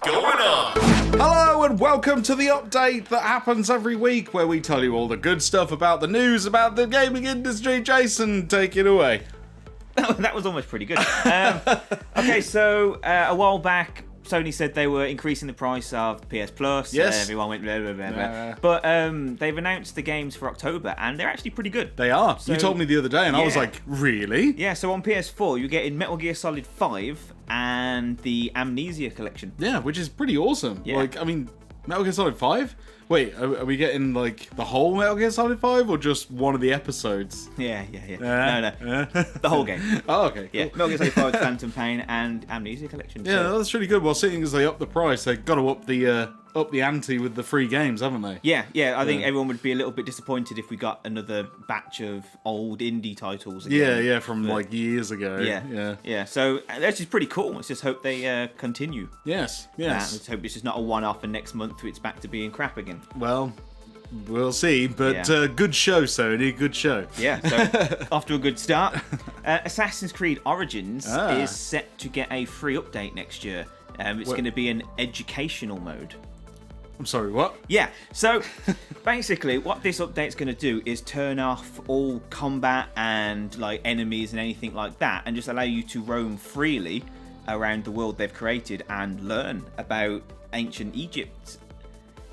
going on? Hello and welcome to the update that happens every week where we tell you all the good stuff about the news about the gaming industry. Jason, take it away. That was almost pretty good. Okay, so a while back, Sony said they were increasing the price of PS Plus. Yes. Everyone went blah, blah, blah, blah. But they've announced the games for October, and they're actually pretty good. They are. So, you told me the other day, and I was like, really? Yeah, so on PS4, you're getting Metal Gear Solid 5 and the Amnesia collection. Yeah, which is pretty awesome. Yeah. Like, I mean, Metal Gear Solid 5? Wait, are we getting, like, the whole Metal Gear Solid 5 or just one of the episodes? Yeah. No. The whole game. Oh, okay, cool. Yeah, Metal Gear Solid 5, Phantom Pain, and Amnesia collection. Yeah, so. that's really good. Well, seeing as they up the price, they've got to up the ante with the free games, haven't they? Yeah, I think everyone would be a little bit disappointed if we got another batch of old indie titles again. Yeah, from like years ago. Yeah. So that's just pretty cool. Let's just hope they continue. Yes. Let's hope it's just not a one-off and next month it's back to being crap again. Well, we'll see. But good show, Sony. Good show. Yeah, so off to a good start. Assassin's Creed Origins is set to get a free update next year. It's going to be an educational mode. I'm sorry, what? Yeah, so basically what this update's going to do is turn off all combat and like enemies and anything like that and just allow you to roam freely around the world they've created and learn about ancient Egypt.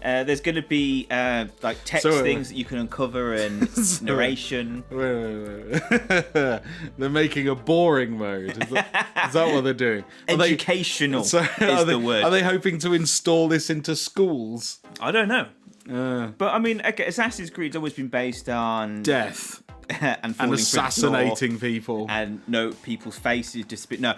There's going to be like text things that you can uncover and narration. Wait. They're making a boring mode. Is that what they're doing? Educational is the word. Are they hoping to install this into schools? I don't know. But I mean, okay, Assassin's Creed's always been based on death and assassinating people and people's faces disappear. No,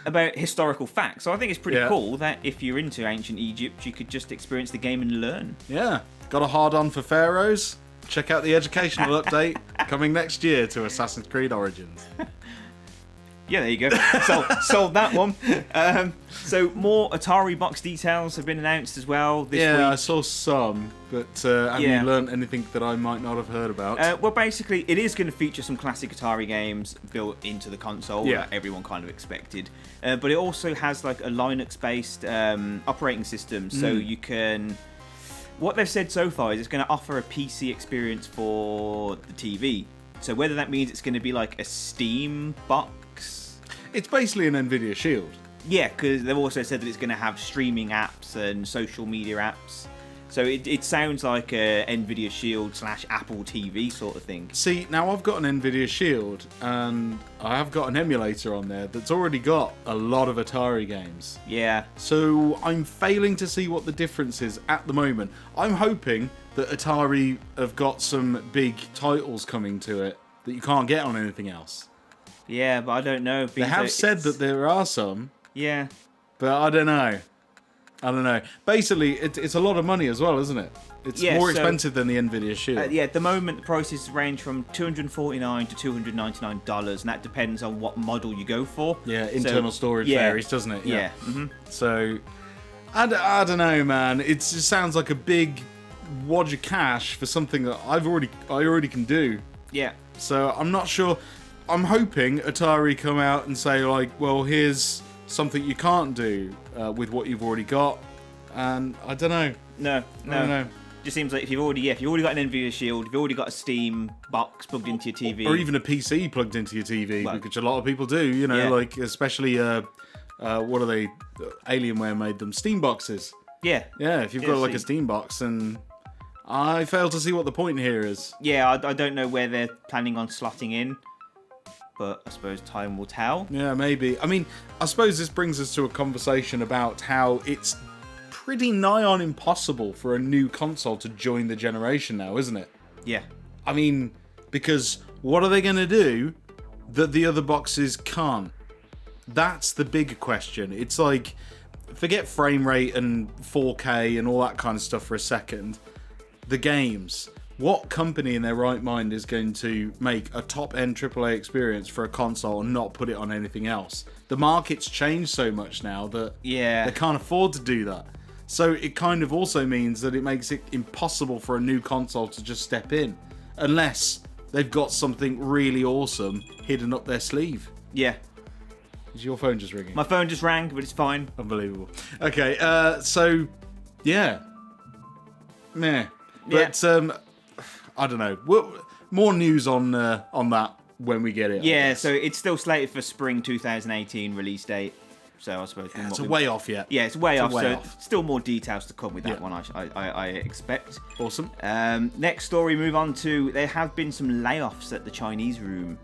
about historical facts. So I think it's pretty cool that if you're into ancient Egypt, you could just experience the game and learn. Yeah, got a hard on for pharaohs? Check out the educational update coming next year to Assassin's Creed Origins. Yeah, there you go. Sold that one. So more Atari Box details have been announced as well this week. I saw some, but have you learned anything that I might not have heard about? Well, basically, it is going to feature some classic Atari games built into the console that everyone kind of expected. But it also has like a Linux-based operating system, so you can... What they've said so far is it's going to offer a PC experience for the TV. So whether that means it's going to be like a Steam box... It's basically an NVIDIA Shield. Yeah, because they've also said that it's going to have streaming apps and social media apps. So it sounds like a NVIDIA Shield / Apple TV sort of thing. See, now I've got an NVIDIA Shield and I have got an emulator on there that's already got a lot of Atari games. Yeah. So I'm failing to see what the difference is at the moment. I'm hoping that Atari have got some big titles coming to it that you can't get on anything else. Yeah, but I don't know. They have said that there are some. Yeah. But I don't know. Basically, it's a lot of money as well, isn't it? It's more expensive than the NVIDIA Shield. At the moment, the prices range from $249 to $299, and that depends on what model you go for. Yeah, internal storage varies, doesn't it? Yeah. Mm-hmm. So, I don't know, man. It just sounds like a big wad of cash for something that I already can do. Yeah. So, I'm not sure... I'm hoping Atari come out and say, like, well, here's something you can't do with what you've already got. And I don't know. No. I don't know. Just seems like if you've already got an NVIDIA Shield, if you've already got a Steam box plugged into your TV. Or even a PC plugged into your TV, which a lot of people do, you know, like, especially, what are they? Alienware made them. Steam boxes. Yeah. Yeah, if you've got, like, a Steam box, and I fail to see what the point here is. Yeah, I don't know where they're planning on slotting in. But I suppose time will tell. Yeah, maybe. I mean, I suppose this brings us to a conversation about how it's pretty nigh on impossible for a new console to join the generation now, isn't it? Yeah. I mean, because what are they going to do that the other boxes can't? That's the big question. It's like, forget frame rate and 4K and all that kind of stuff for a second. The games... What company in their right mind is going to make a top-end AAA experience for a console and not put it on anything else? The market's changed so much now that they can't afford to do that. So it kind of also means that it makes it impossible for a new console to just step in. Unless they've got something really awesome hidden up their sleeve. Yeah. Is your phone just ringing? My phone just rang, but it's fine. Unbelievable. Okay, so yeah, meh. But I don't know. More news on that when we get it. Yeah, so it's still slated for spring 2018 release date. So I suppose it's a way off yet. Yeah, it's way off. Still more details to come with that one. I expect. Awesome. Next story. Move on to. There have been some layoffs at the Chinese Room.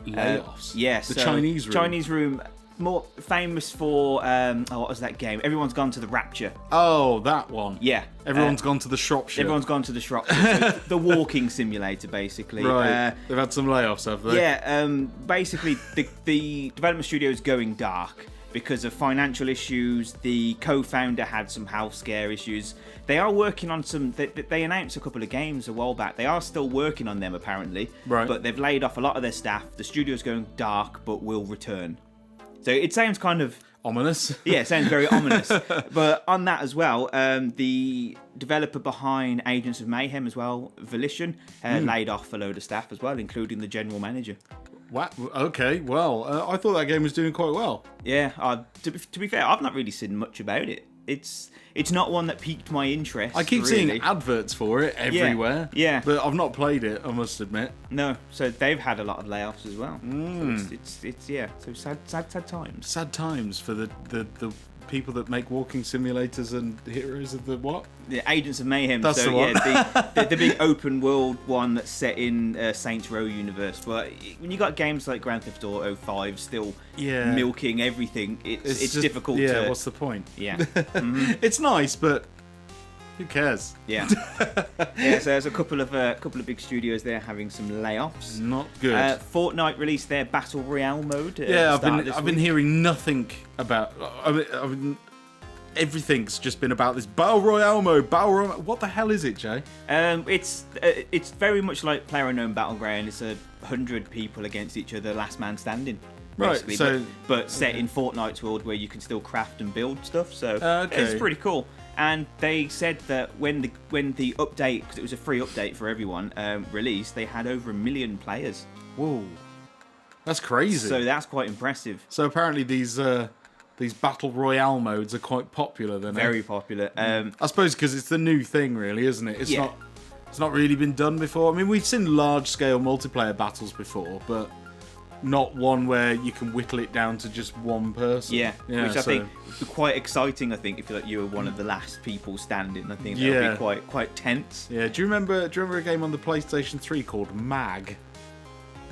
Layoffs. Yes, the Chinese Room. Chinese Room, more famous for what was that game? Everyone's Gone to the Rapture. Oh, that one. Yeah. Everyone's gone to the Shropshire. Everyone's gone to the Shropshire. So the walking simulator, basically. Right. They've had some layoffs, have they? Yeah. Basically, the development studio is going dark because of financial issues. The co-founder had some health scare issues. They are working on some. They announced a couple of games a while back. They are still working on them apparently. Right. But they've laid off a lot of their staff. The studio's going dark, but will return. So it sounds kind of ominous. Yeah, it sounds very ominous. But on that as well, the developer behind Agents of Mayhem as well, Volition, laid off a load of staff as well, including the general manager. What? Okay, well, I thought that game was doing quite well. Yeah, to be fair, I've not really seen much about it. It's not one that piqued my interest. I keep seeing adverts for it everywhere. Yeah. But I've not played it, I must admit. No, so they've had a lot of layoffs as well. So it's so sad times. Sad times for the people that make walking simulators and heroes of the what? The Agents of Mayhem. That's so the one. yeah, the big open world one that's set in Saints Row universe. But when you got games like Grand Theft Auto 5 still milking everything, it's just difficult. Yeah, what's the point? Yeah, mm-hmm. It's nice, but who cares? Yeah, yeah. So there's a couple of big studios there having some layoffs. Not good. Fortnite released their Battle Royale mode. I've been hearing nothing about. I mean, everything's just been about this Battle Royale mode. What the hell is it, Jay? It's very much like PlayerUnknown Battleground. It's 100 people against each other, last man standing. Right. So, but set in Fortnite's world where you can still craft and build stuff. So it's pretty cool. And they said that when the update, because it was a free update for everyone, released, they had over 1 million players. Whoa, that's crazy. So that's quite impressive. So apparently these Battle Royale modes are quite popular then. Very popular. I suppose because it's the new thing, really, isn't it? It's not really been done before. I mean, we've seen large-scale multiplayer battles before, but not one where you can whittle it down to just one person. Yeah, which I think is quite exciting. I think if you were one of the last people standing, I think that would be quite tense. Yeah. Do you remember a game on the PlayStation 3 called MAG?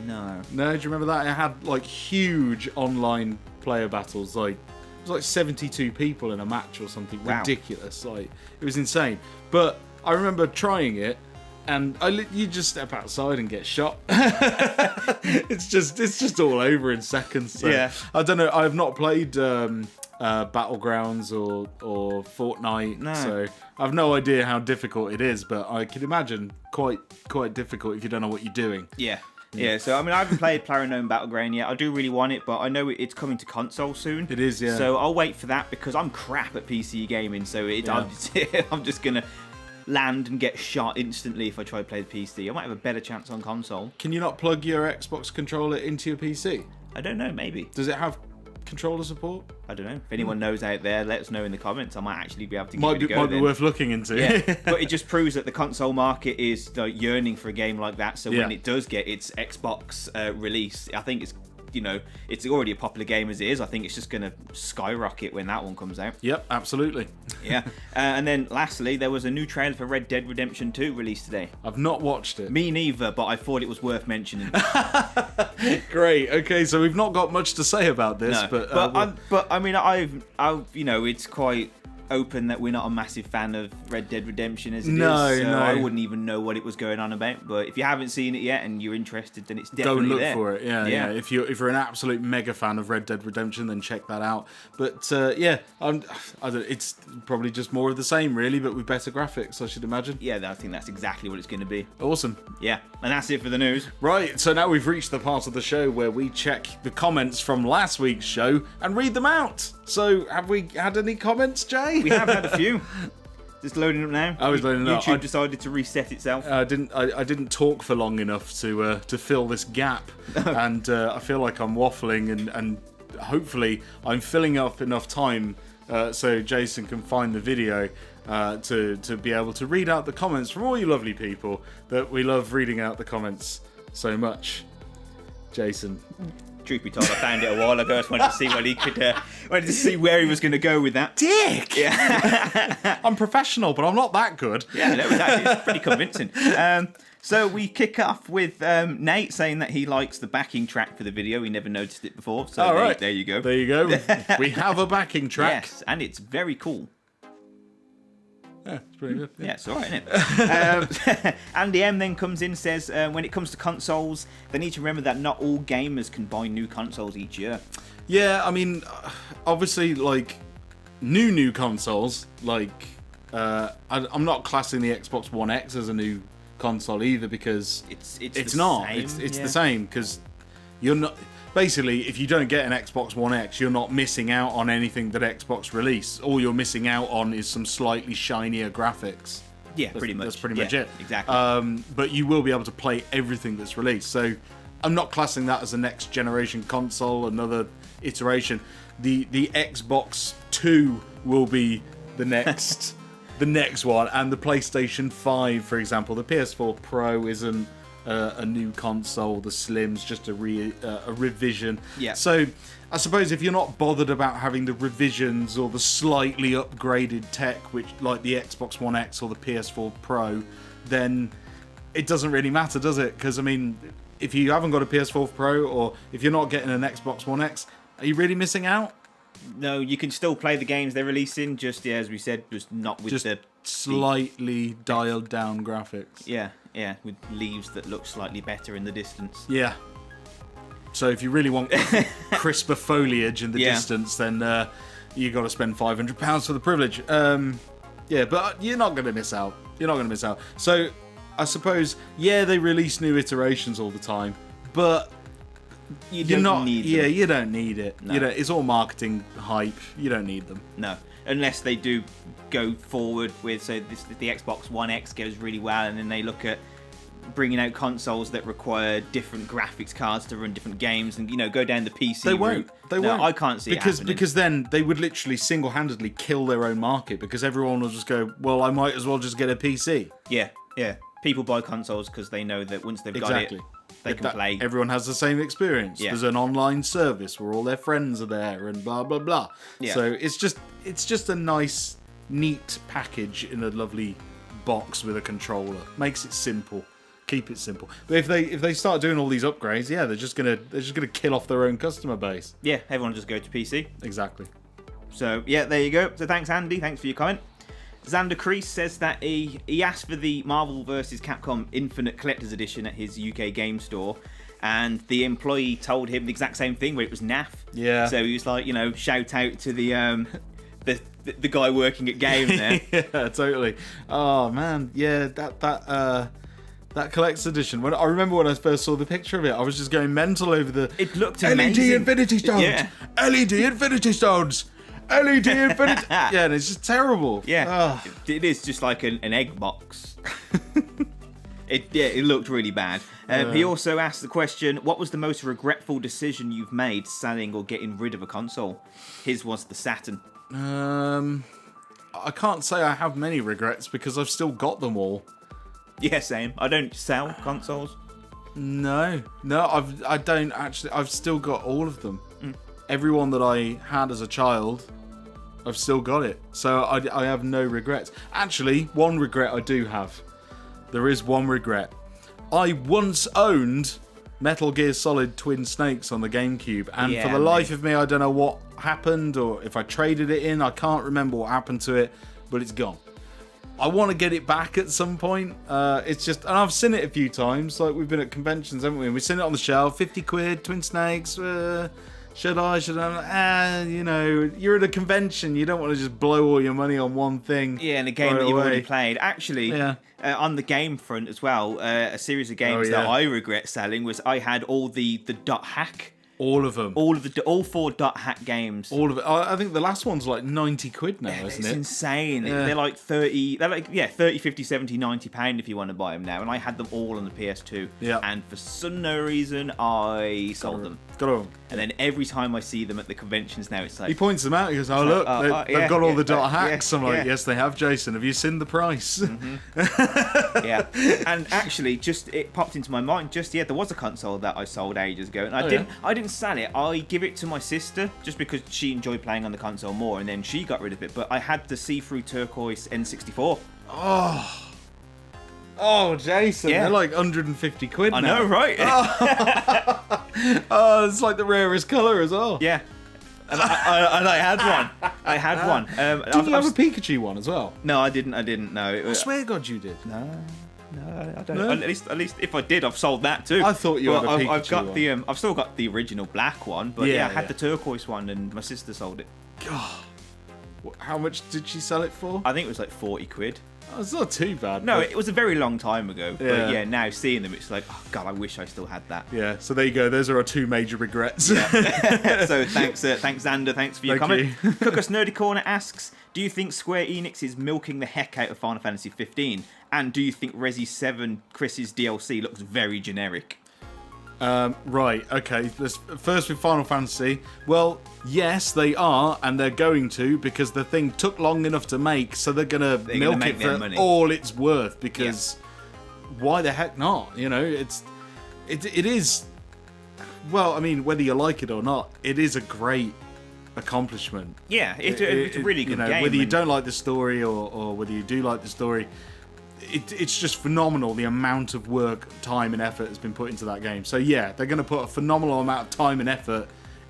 No. No. Do you remember that? It had like huge online player battles. Like it was like 72 people in a match or something ridiculous. Like it was insane. But I remember trying it. And you just step outside and get shot. It's just all over in seconds. So. Yeah. I don't know. I have not played Battlegrounds or Fortnite, so I have no idea how difficult it is. But I can imagine quite difficult if you don't know what you're doing. Yeah. Yeah, so I mean, I haven't played PlayerUnknown Battleground yet. I do really want it, but I know it's coming to console soon. It is, yeah. So I'll wait for that because I'm crap at PC gaming. So I'm just gonna land and get shot instantly if I try to play the PC. I might have a better chance on console. Can you not plug your Xbox controller into your PC? I don't know, maybe. Does it have controller support? I don't know. If anyone knows out there, let us know in the comments. I might actually be able to give it a go. Might be worth looking into. Yeah, but it just proves that the console market is yearning for a game like that. So when it does get its Xbox release, I think it's already a popular game as it is. I think it's just going to skyrocket when that one comes out. Yep, absolutely. Yeah. And then lastly, there was a new trailer for Red Dead Redemption 2 released today. I've not watched it. Me neither, but I thought it was worth mentioning. Great. Okay, so we've not got much to say about this, but I mean, I've it's quite open that we're not a massive fan of Red Dead Redemption as it is. So I wouldn't even know what it was going on about. But if you haven't seen it yet and you're interested, then it's definitely go look there. for it. Yeah. If you're an absolute mega fan of Red Dead Redemption, then check that out. But it's probably just more of the same, really, but with better graphics, I should imagine. Yeah, I think that's exactly what it's going to be. Awesome. Yeah, and that's it for the news. Right, so now we've reached the part of the show where we check the comments from last week's show and read them out. So, have we had any comments, Jay? We have had a few. Just loading up now. I was loading up. YouTube decided to reset itself. I didn't talk for long enough to fill this gap, and I feel like I'm waffling and hopefully I'm filling up enough time so Jason can find the video to be able to read out the comments from all you lovely people that we love reading out the comments so much. Jason. Truth be told, I found it a while ago. I just wanted to see what he could, wanted to see where he was going to go with that. Dick! Yeah. I'm professional, but I'm not that good. Yeah, that was actually pretty convincing. So we kick off with Nate saying that he likes the backing track for the video. He never noticed it before. So there you go. There you go. We have a backing track. Yes, and it's very cool. Yeah, it's pretty good. Yeah, it's alright, isn't it? Andy M then comes in and says, when it comes to consoles, they need to remember that not all gamers can buy new consoles each year. Yeah, I mean, obviously, like, new consoles, like, I'm not classing the Xbox One X as a new console either, because it's not. Same, it's the same, because you're not... Basically, if you don't get an Xbox One X, you're not missing out on anything that Xbox released. All you're missing out on is some slightly shinier graphics. Yeah, pretty much. That's pretty much it. Exactly. But you will be able to play everything that's released. So I'm not classing that as a next generation console, another iteration. The Xbox 2 will be the next the next one, and the PlayStation 5, for example. The PS4 Pro isn't a new console. The Slim's just a revision. Yeah. So I suppose if you're not bothered about having the revisions or the slightly upgraded tech, which like the Xbox One X or the PS4 Pro, then it doesn't really matter, does it? Because I mean, if you haven't got a PS4 Pro, or if you're not getting an Xbox One X, are you really missing out? No, you can still play the games they're releasing, just as we said, just not with just slightly dialed down graphics. Yeah, with leaves that look slightly better in the distance. Yeah. So if you really want crisper foliage in the distance, then you got to spend £500 for the privilege. Yeah, but you're not going to miss out. You're not going to miss out. So I suppose, they release new iterations all the time, but you don't need them. Yeah, you don't need it. No. It's all marketing hype. You don't need them. No, unless they do go forward with, so the Xbox One X goes really well, and then they look at bringing out consoles that require different graphics cards to run different games, and go down the PC They won't. route. They won't. I can't see it happening. Because then they would literally single-handedly kill their own market, because everyone will just go, well, I might as well just get a PC. Yeah. People buy consoles because they know that once they've got it, they can play. Everyone has the same experience. Yeah. There's an online service where all their friends are there and blah blah blah. Yeah. So it's just a nice, neat package in a lovely box with a controller. Makes it simple. Keep it simple. But if they start doing all these upgrades, they're just gonna kill off their own customer base. Yeah, everyone just go to PC. Exactly. So there you go. So thanks, Andy. Thanks for your comment. Xander Crease says that he asked for the Marvel vs. Capcom Infinite Collector's Edition at his UK game store, and the employee told him the exact same thing, where it was naff. Yeah. So he was like, shout out to the guy working at Game there. Yeah, totally. Oh man, yeah, that collector's edition. I remember when I first saw the picture of it, I was just going mental over the. It looked LED amazing. Infinity Stones. Yeah. LED Infinity Stones. LED Infinity. Yeah, and it's just terrible. Yeah, it is just like an egg box. It looked really bad. He also asked the question, what was the most regretful decision you've made selling or getting rid of a console? His was the Saturn. I can't say I have many regrets because I've still got them all. Yeah, same. I don't sell consoles. No, I don't actually. I've still got all of them. Everyone that I had as a child, I've still got it. So I have no regrets. Actually, one regret I do have. There is one regret. I once owned Metal Gear Solid Twin Snakes on the GameCube, and for the life of me, I don't know what happened, or if I traded it in. I can't remember what happened to it, but it's gone. I want to get it back at some point. It's just, and I've seen it a few times. Like, we've been at conventions, haven't we? And we've seen it on the shelf. 50 quid, Twin Snakes. Should I? You're at a convention. You don't want to just blow all your money on one thing. Yeah, and a game that you've already played. Actually, on the game front as well, a series of games that I regret selling was I had all the .hack All of them. All 4 dot hack games. All of it. I think the last one's like 90 quid now, isn't It's it? insane. Yeah. They're like 30, 50, 70, 90 pound if you want to buy them now. And I had them all on the PS2. Yeah. And for some no reason, I sold them. Got them. And then every time I see them at the conventions now, it's like... He points them out. He goes, "Oh look, they've got all the dot hacks." I'm like, "Yes, they have, Jason. Have you seen the price?" Mm-hmm. Yeah. And actually, it popped into my mind. There was a console that I sold ages ago, and I didn't sell it. I give it to my sister just because she enjoyed playing on the console more, and then she got rid of it. But I had the see-through turquoise N64. Oh, Jason, Yeah. they're like 150 quid now. I know, right? Oh, it's like the rarest colour as well. Yeah. And I had one. I had one. Didn't you have a Pikachu one as well? No, I didn't. No. I swear to God you did. No, I don't. No? At least if I did, I've sold that too. I thought you had a Pikachu I've got one. the I've still got the original black one, but Yeah, I had yeah. the turquoise one, and my sister sold it. God. How much did she sell it for? I think it was like 40 quid. Oh, it's not too bad. No, but- it was a very long time ago. Yeah. But yeah, now seeing them, it's like, oh god, I wish I still had that. Yeah, so there you go. Those are our 2 major regrets. So thanks Xander, thanks for your Thank comment. Cookus Nerdy Corner asks, do you think Square Enix is milking the heck out of Final Fantasy 15? And do you think Resi 7 Chris's DLC looks very generic? Right, okay. First with Final Fantasy. Well, yes, they are, and they're going to, because the thing took long enough to make, so they're going to milk make it their for money. all it's worth, because why the heck not? You know, it is, well, I mean, whether you like it or not, it is a great accomplishment. Yeah, it's a really good game. Whether you don't like the story or whether you do like the story, it's just phenomenal the amount of work, time, and effort has been put into that game. So yeah, they're going to put a phenomenal amount of time and effort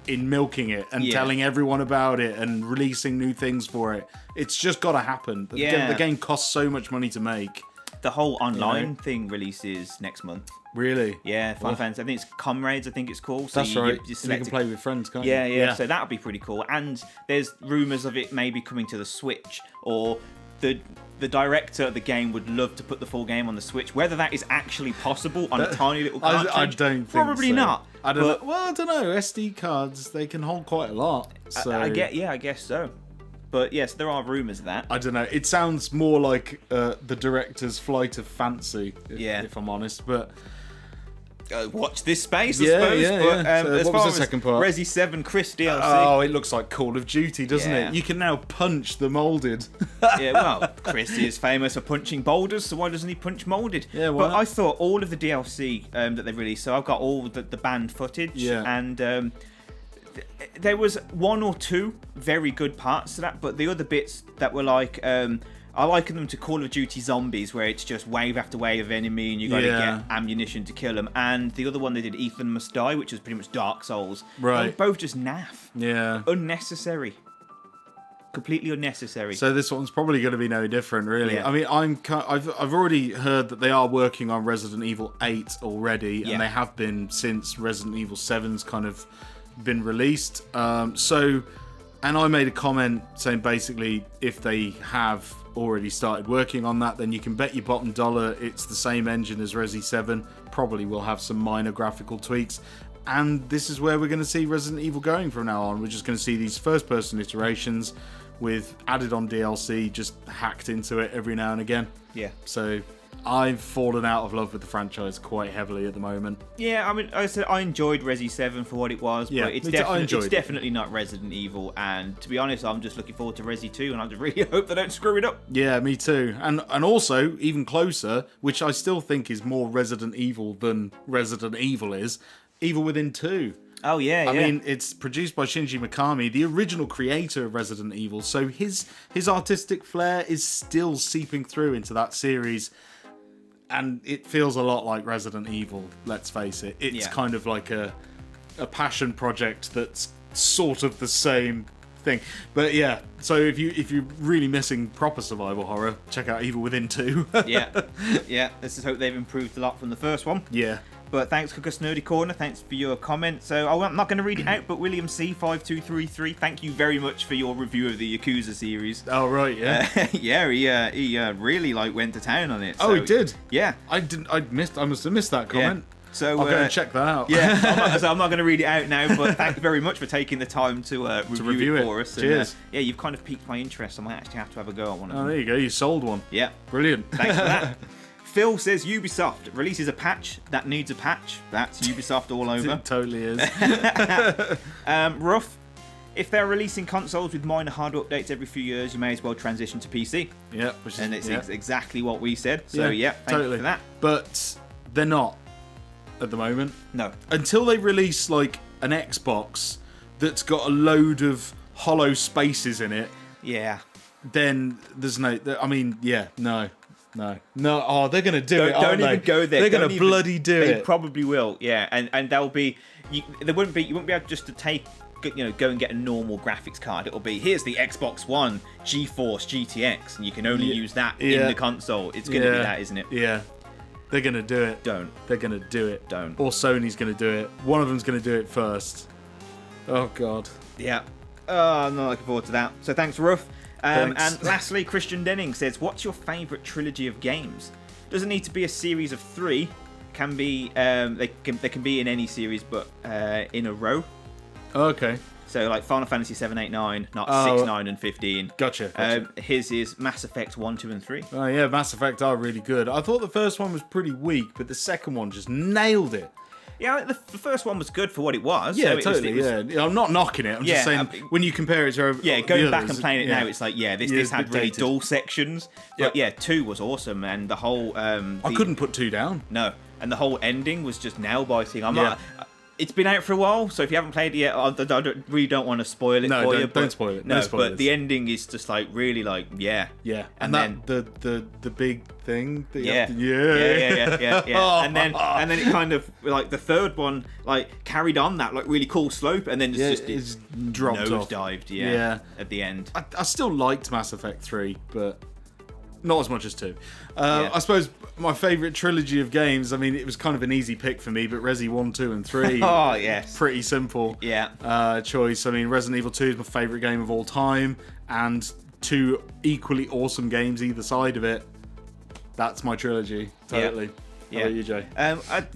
in milking it and telling everyone about it and releasing new things for it. It's just got to happen. The game costs so much money to make. The whole online thing releases next month. Really? Yeah, Final Fantasy. I think it's Comrades. I think it's called. So That's right. You You select can play with friends, can't you? Yeah. So that would be pretty cool. And there's rumours of it maybe coming to the Switch, or the director of the game would love to put the full game on the Switch. Whether that is actually possible on a tiny little cartridge, I don't think probably so. not. I don't know. Well, I don't know. SD cards, they can hold quite a lot. So I guess so. But yes, there are rumours of that. I don't know. It sounds more like the director's flight of fancy, if I'm honest. But Watch this space, I Yeah, suppose. yeah, But, yeah. So as what was far the as second part? Resi 7 Chris DLC. oh, it looks like Call of Duty, doesn't Yeah. it? You can now punch the molded. Yeah, well, Chris is famous for punching boulders, so why doesn't he punch molded? Yeah, why but not? I thought all of the DLC that they released, so I've got all the banned footage, and there was 1 or 2 very good parts to that, but the other bits that were like, I liken them to Call of Duty Zombies, where it's just wave after wave of enemy and you got to get ammunition to kill them. And the other one they did, Ethan Must Die, which was pretty much Dark Souls. Right. They were both just naff. Yeah. Unnecessary. Completely unnecessary. So this one's probably going to be no different, really. Yeah. I mean, I've already heard that they are working on Resident Evil 8 already, and they have been since Resident Evil 7's kind of been released. And I made a comment saying basically if they have already started working on that, then you can bet your bottom dollar it's the same engine as Resi 7. Probably will have some minor graphical tweaks. And this is where we're going to see Resident Evil going from now on. We're just going to see these first-person iterations with added-on DLC just hacked into it every now and again. Yeah. So I've fallen out of love with the franchise quite heavily at the moment. Yeah, I mean, I said I enjoyed Resi 7 for what it was, Yeah, but it's definitely not Resident Evil. And to be honest, I'm just looking forward to Resi 2, and I just really hope they don't screw it up. Yeah, me too. And also, even closer, which I still think is more Resident Evil than Resident Evil is, Evil Within 2. Oh, yeah, I mean, it's produced by Shinji Mikami, the original creator of Resident Evil, so his artistic flair is still seeping through into that series, and it feels a lot like Resident Evil, let's face it. It's kind of like a passion project that's sort of the same thing. But yeah, so if you're really missing proper survival horror, check out Evil Within 2. yeah. Let's just hope they've improved a lot from the first one. Yeah. But thanks, Cookus Nerdy Corner. Thanks for your comment. So I'm not going to read it out, but William C5233, thank you very much for your review of the Yakuza series. Oh right, yeah. Yeah, he really went to town on it. Oh, so, he did. Yeah. I must have missed that comment. So I'll go and check that out. Yeah, I'm not going to read it out now, but thank you very much for taking the time to review it for us. Cheers. And, yeah, you've kind of piqued my interest. I might actually have to have a go at one of them. Oh, there you go. You sold one. Yeah. Brilliant. Thanks for that. Phil says Ubisoft releases a patch that needs a patch. That's Ubisoft all over. It totally is. Rough. If they're releasing consoles with minor hardware updates every few years, you may as well transition to PC. Yeah, and it's exactly what we said. So yeah, thank you for that. But they're not at the moment. No. Until they release like an Xbox that's got a load of hollow spaces in it. Yeah. Then there's no. I mean, yeah, no. Oh, they're gonna do it. Don't even go there. They're gonna bloody do it. They probably will. Yeah, and they'll be. You wouldn't be able just to take. Go and get a normal graphics card. It'll be, here's the Xbox One GeForce GTX, and you can only use that in the console. It's gonna be that, isn't it? Yeah. They're gonna do it. Don't. They're gonna do it. Don't. Or Sony's gonna do it. One of them's gonna do it first. Oh god. Yeah. I'm not looking forward to that. So thanks, Ruff. Thanks. And lastly, Christian Denning says, "What's your favourite trilogy of games? Doesn't need to be a series of 3. Can be they can be in any series, but in a row. Okay. So like Final Fantasy 7, 8, 9, not 6, 9, and 15. Gotcha. His is Mass Effect 1, 2, and 3. Oh yeah, Mass Effect are really good. I thought the first one was pretty weak, but the second one just nailed it. Yeah, the first one was good for what it was. Yeah, so totally. Yeah, I'm not knocking it. I'm just saying when you compare it to going back and playing it now, it's like this had really dull sections. But yeah, 2 was awesome, and the whole I couldn't put 2 down. No, and the whole ending was just nail biting. It's been out for a while, so if you haven't played it yet, I really don't want to spoil it for you. Don't spoil it. No, spoilers. But the ending is just like really like yeah. And then the big thing. That yeah. And then it kind of like the third one like carried on that like really cool slope, and then it's dropped off. Nosedived. At the end. I still liked Mass Effect 3, but not as much as 2. I suppose my favourite trilogy of games, I mean, it was kind of an easy pick for me, but Resi 1, 2, and 3. Oh, yes. Pretty simple choice. I mean, Resident Evil 2 is my favourite game of all time, and 2 equally awesome games either side of it. That's my trilogy. Totally. How about you, Jay?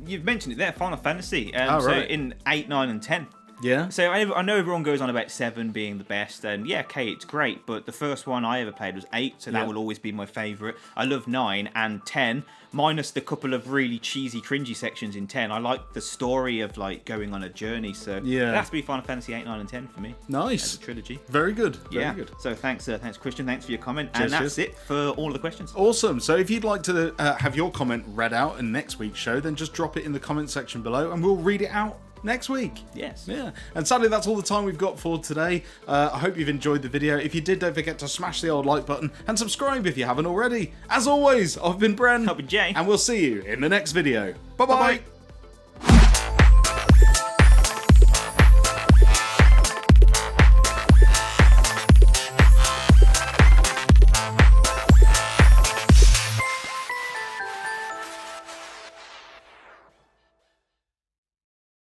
You've mentioned it there, Final Fantasy. Right. So in 8, 9, and 10. Yeah. So I know everyone goes on about 7 being the best, and okay, it's great, but the first one I ever played was 8, so that will always be my favourite. I love 9 and 10, minus the couple of really cheesy, cringy sections in 10. I like the story of like going on a journey, so it has to be Final Fantasy 8, 9, and 10 for me. Nice. As a trilogy. Very good. Very good. So thanks Christian, thanks for your comment, and that's it for all of the questions. Awesome. So if you'd like to have your comment read out in next week's show, then just drop it in the comment section below, and we'll read it out next week. Yes. Yeah. And sadly, that's all the time we've got for today. I hope you've enjoyed the video. If you did, don't forget to smash the old like button and subscribe if you haven't already. As always, I've been Bren. I've been Jay. And we'll see you in the next video. Bye-bye.